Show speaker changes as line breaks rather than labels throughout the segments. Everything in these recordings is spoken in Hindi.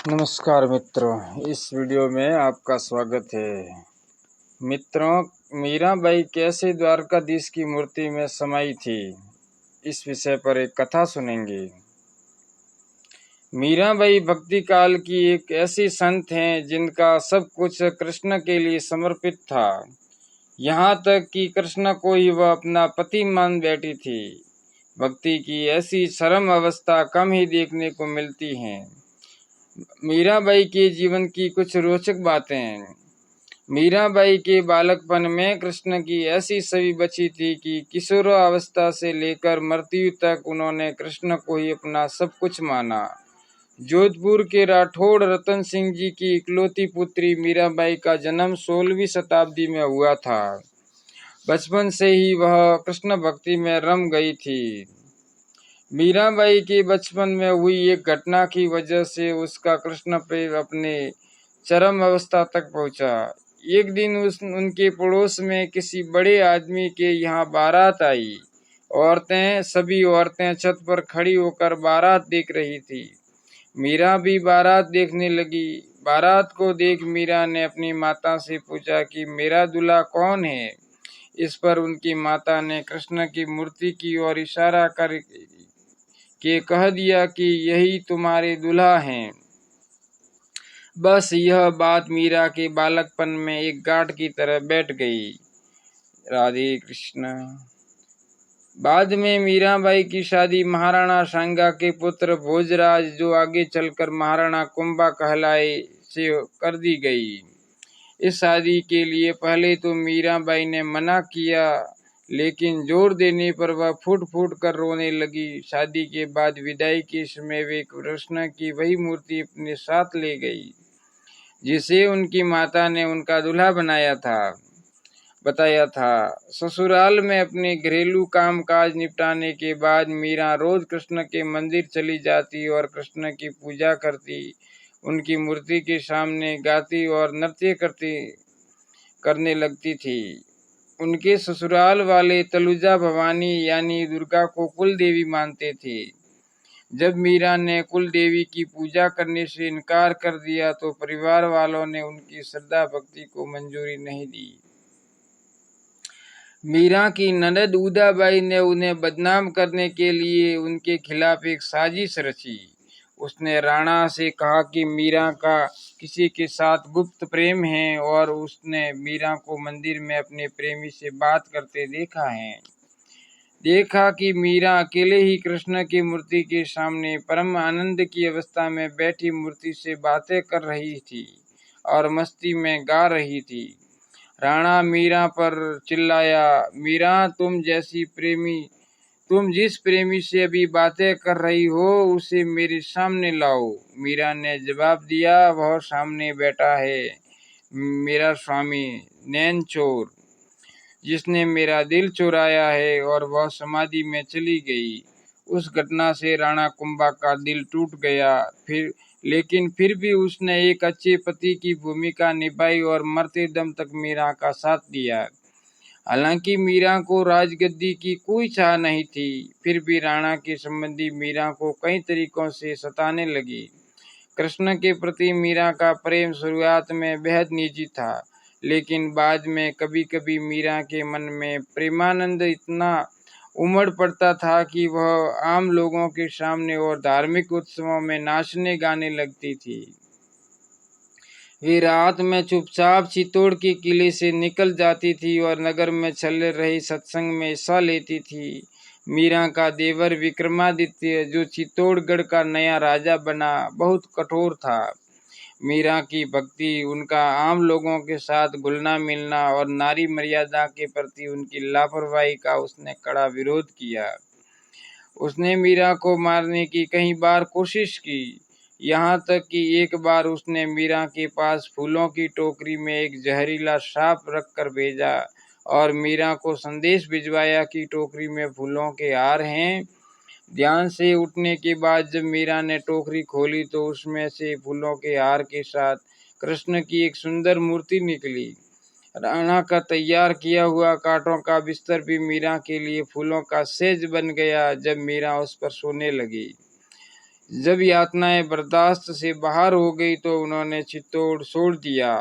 नमस्कार मित्रों, इस वीडियो में आपका स्वागत है। मित्रों, मीराबाई कैसे द्वारकाधीश की मूर्ति में समाई थी, इस विषय पर एक कथा सुनेंगे। मीराबाई भक्ति काल की एक ऐसी संत हैं जिनका सब कुछ कृष्ण के लिए समर्पित था। यहाँ तक कि कृष्ण को ही वह अपना पति मान बैठी थी। भक्ति की ऐसी चरम अवस्था कम ही देखने को मिलती हैं। मीराबाई के जीवन की कुछ रोचक बातें। मीराबाई के बालकपन में कृष्ण की ऐसी छवि बची थी कि किशोरावस्था से लेकर मृत्यु तक उन्होंने कृष्ण को ही अपना सब कुछ माना। जोधपुर के राठौड़ रतन सिंह जी की इकलौती पुत्री मीराबाई का जन्म 16वीं शताब्दी में हुआ था। बचपन से ही वह कृष्ण भक्ति में रम गई थी। मीराबाई के बचपन में हुई एक घटना की वजह से उसका कृष्ण प्रेम अपने चरम अवस्था तक पहुंचा। एक दिन उनके पड़ोस में किसी बड़े आदमी के यहाँ बारात आई। सभी औरतें छत पर खड़ी होकर बारात देख रही थी। मीरा भी बारात देखने लगी। बारात को देख मीरा ने अपनी माता से पूछा कि मेरा दूल्हा कौन है। इस पर उनकी माता ने कृष्ण की मूर्ति की ओर इशारा कर के कह दिया कि यही तुम्हारे दूल्हा हैं। बस यह बात मीरा के बालकपन में एक गांठ की तरह बैठ गई। राधे कृष्ण। बाद में मीराबाई की शादी महाराणा सांगा के पुत्र भोजराज, जो आगे चलकर महाराणा कुंभा कहलाए, से कर दी गई। इस शादी के लिए पहले तो मीराबाई ने मना किया, लेकिन जोर देने पर वह फूट फूट कर रोने लगी। शादी के बाद विदाई के समय वे कृष्ण की वही मूर्ति अपने साथ ले गई जिसे उनकी माता ने उनका दूल्हा बताया था। ससुराल में अपने घरेलू काम काज निपटाने के बाद मीरा रोज कृष्ण के मंदिर चली जाती और कृष्ण की पूजा करती, उनकी मूर्ति के सामने गाती और नृत्य करने लगती थी। उनके ससुराल वाले तलुजा भवानी यानी दुर्गा को कुल देवी मानते थे। जब मीरा ने कुल देवी की पूजा करने से इनकार कर दिया तो परिवार वालों ने उनकी श्रद्धा भक्ति को मंजूरी नहीं दी। मीरा की ननद उदाबाई ने उन्हें बदनाम करने के लिए उनके खिलाफ एक साजिश रची। उसने राणा से कहा कि मीरा का किसी के साथ गुप्त प्रेम है और उसने मीरा को मंदिर में अपने प्रेमी से बात करते देखा कि मीरा अकेले ही कृष्ण की मूर्ति के सामने परम आनंद की अवस्था में बैठी मूर्ति से बातें कर रही थी और मस्ती में गा रही थी। राणा मीरा पर चिल्लाया, मीरा, तुम जिस प्रेमी से अभी बातें कर रही हो उसे मेरे सामने लाओ। मीरा ने जवाब दिया, वह सामने बैठा है, मेरा स्वामी नैन चोर, जिसने मेरा दिल चुराया है, और वह समाधि में चली गई। उस घटना से राणा कुंभा का दिल टूट गया। लेकिन फिर भी उसने एक अच्छे पति की भूमिका निभाई और मरते दम तक मीरा का साथ दिया। हालांकि मीरा को राजगद्दी की कोई चाह नहीं थी, फिर भी राणा के संबंधी मीरा को कई तरीकों से सताने लगी। कृष्ण के प्रति मीरा का प्रेम शुरुआत में बेहद निजी था, लेकिन बाद में कभी कभी मीरा के मन में प्रेमानंद इतना उमड़ पड़ता था कि वह आम लोगों के सामने और धार्मिक उत्सवों में नाचने गाने लगती थी। वे रात में चुपचाप चित्तौड़ के किले से निकल जाती थी और नगर में चल रहे सत्संग में हिस्सा लेती थी। मीरा का देवर विक्रमादित्य, जो चित्तौड़गढ़ का नया राजा बना, बहुत कठोर था। मीरा की भक्ति, उनका आम लोगों के साथ घुलना मिलना और नारी मर्यादा के प्रति उनकी लापरवाही का उसने कड़ा विरोध किया। उसने मीरा को मारने की कई बार कोशिश की, यहाँ तक कि एक बार उसने मीरा के पास फूलों की टोकरी में एक जहरीला सांप रखकर भेजा और मीरा को संदेश भिजवाया कि टोकरी में फूलों के हार हैं। ध्यान से उठने के बाद जब मीरा ने टोकरी खोली तो उसमें से फूलों के हार के साथ कृष्ण की एक सुंदर मूर्ति निकली। राणा का तैयार किया हुआ कांटों का बिस्तर भी मीरा के लिए फूलों का सेज बन गया जब मीरा उस पर सोने लगी। जब यातनाएं बर्दाश्त से बाहर हो गई तो उन्होंने चित्तौड़ छोड़ दिया।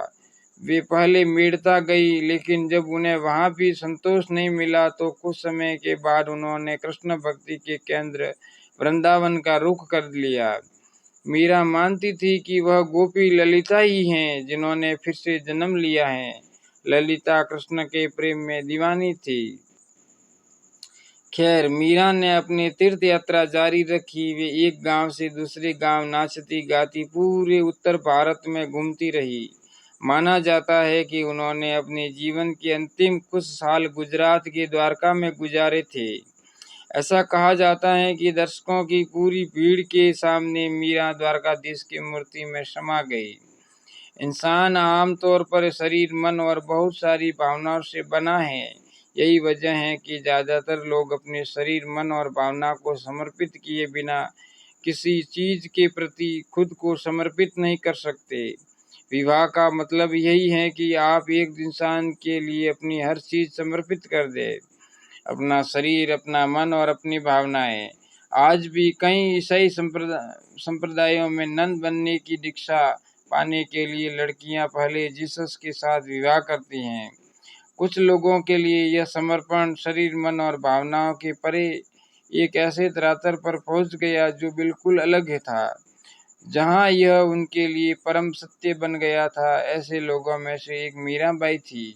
वे पहले मेड़ता गई, लेकिन जब उन्हें वहां भी संतोष नहीं मिला तो कुछ समय के बाद उन्होंने कृष्ण भक्ति के केंद्र वृंदावन का रुख कर लिया। मीरा मानती थी कि वह गोपी ललिता ही हैं, जिन्होंने फिर से जन्म लिया है। ललिता कृष्ण के प्रेम में दीवानी थी। खैर, मीरा ने अपनी तीर्थ यात्रा जारी रखी। वे एक गांव से दूसरे गांव नाचती गाती पूरे उत्तर भारत में घूमती रही। माना जाता है कि उन्होंने अपने जीवन के अंतिम कुछ साल गुजरात के द्वारका में गुजारे थे। ऐसा कहा जाता है कि दर्शकों की पूरी भीड़ के सामने मीरा द्वारकाधीश की मूर्ति में समा गई। इंसान आमतौर पर शरीर, मन और बहुत सारी भावनाओं से बना है। यही वजह है कि ज्यादातर लोग अपने शरीर, मन और भावना को समर्पित किए बिना किसी चीज के प्रति खुद को समर्पित नहीं कर सकते। विवाह का मतलब यही है कि आप एक इंसान के लिए अपनी हर चीज समर्पित कर दे, अपना शरीर, अपना मन और अपनी भावनाएं। आज भी कई ईसाई संप्रदायों में नन बनने की दीक्षा पाने के लिए लड़कियां पहले जीसस के साथ विवाह करती हैं। कुछ लोगों के लिए यह समर्पण शरीर, मन और भावनाओं के परे एक ऐसे धरातल पर पहुंच गया जो बिल्कुल अलग था, जहां यह उनके लिए परम सत्य बन गया था। ऐसे लोगों में से एक मीराबाई थी,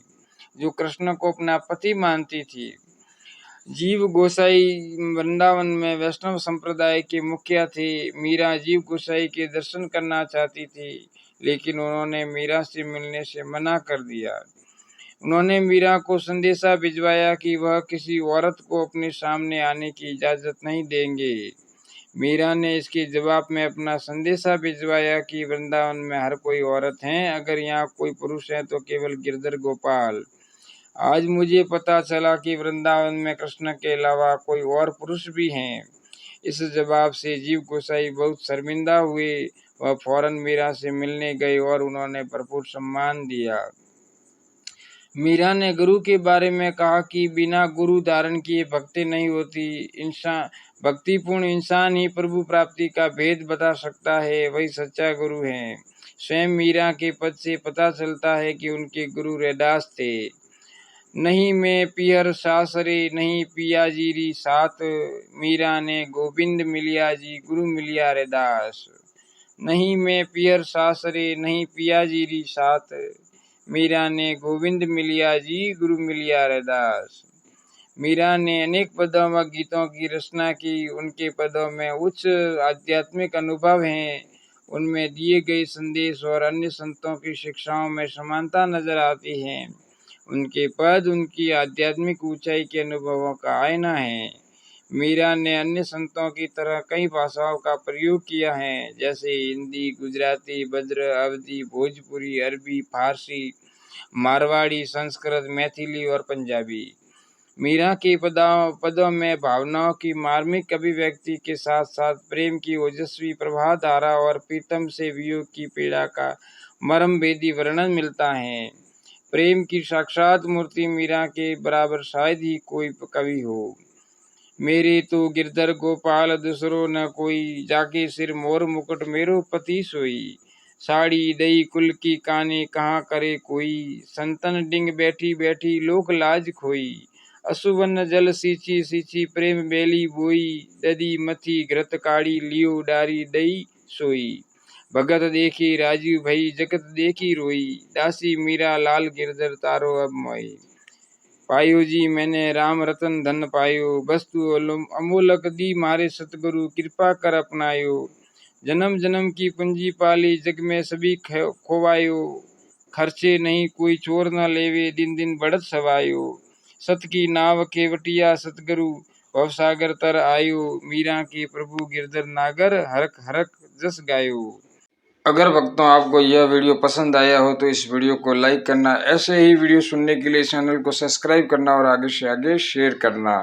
जो कृष्ण को अपना पति मानती थी। जीव गोसाई वृंदावन में वैष्णव संप्रदाय के मुखिया थे। मीरा जीव गोसाई के दर्शन करना चाहती थी, लेकिन उन्होंने मीरा से मिलने से मना कर दिया। उन्होंने मीरा को संदेशा भिजवाया कि वह किसी औरत को अपने सामने आने की इजाजत नहीं देंगे। मीरा ने इसके जवाब में अपना संदेशा भिजवाया कि वृंदावन में हर कोई औरत है, अगर यहाँ कोई पुरुष है तो केवल गिरधर गोपाल। आज मुझे पता चला कि वृंदावन में कृष्ण के अलावा कोई और पुरुष भी हैं। इस जवाब से जीव गोसाई बहुत शर्मिंदा हुए। वह फौरन मीरा से मिलने गए और उन्होंने भरपूर सम्मान दिया। मीरा ने गुरु के बारे में कहा कि बिना गुरु धारण किए भक्ति नहीं होती। इंसान भक्तिपूर्ण इंसान ही प्रभु प्राप्ति का भेद बता सकता है, वही सच्चा गुरु है। स्वयं मीरा के पद से पता चलता है कि उनके गुरु रैदास थे। नहीं मैं पियर सासरे नहीं पिया जीरी साथ, मीरा ने गोविंद मिलिया जी गुरु मिलिया रैदास। नहीं मैं पियर सासरे नहीं पिया जीरी साथ, मीरा ने गोविंद मिलिया जी गुरु मिलिया रैदास। मीरा ने अनेक पदों व गीतों की रचना की। उनके पदों में उच्च आध्यात्मिक अनुभव हैं। उनमें दिए गए संदेश और अन्य संतों की शिक्षाओं में समानता नजर आती है। उनके पद उनकी आध्यात्मिक ऊंचाई के अनुभवों का आईना है। मीरा ने अन्य संतों की तरह कई भाषाओं का प्रयोग किया है, जैसे हिंदी, गुजराती, ब्रज, अवधी, भोजपुरी, अरबी, फारसी, मारवाड़ी, संस्कृत, मैथिली और पंजाबी। मीरा के पदों में भावनाओं की मार्मिक अभिव्यक्ति के साथ साथ प्रेम की ओजस्वी प्रवाह धारा और प्रीतम से वियोग की पीड़ा का मर्मभेदी वर्णन मिलता है। प्रेम की साक्षात मूर्ति मीरा के बराबर शायद ही कोई कवि हो। मेरे तो गिरधर गोपाल दूसरो न कोई, जाके सिर मोर मुकुट मेरो पति सोई। साड़ी दई कुल की काने कहाँ करे कोई, संतन डिंग बैठी बैठी लोक लाज खोई। असुवन जल सींची सींची प्रेम बेली बोई, ददी मथी घृत काड़ी लियो डारी दई सोई। भगत देखी राजू भई जगत देखी रोई, दासी मीरा लाल गिरधर तारो अब मोई। पायो जी मैंने राम रतन धन पायो, वस्तु अमोलक दी मारे सतगुरु कृपा कर अपनायो। जन्म जन्म की पूंजी पाली जग में सभी खोवायो, खर्चे नहीं कोई चोर न लेवे दिन दिन बढ़त सवायो। सत की नाव केवटिया सतगुरु भवसागर तर आयो, मीरा के प्रभु गिरधर नागर हरक हरक जस गायो। अगर भक्तों आपको यह वीडियो पसंद आया हो तो इस वीडियो को लाइक करना, ऐसे ही वीडियो सुनने के लिए चैनल को सब्सक्राइब करना और आगे से आगे शेयर करना।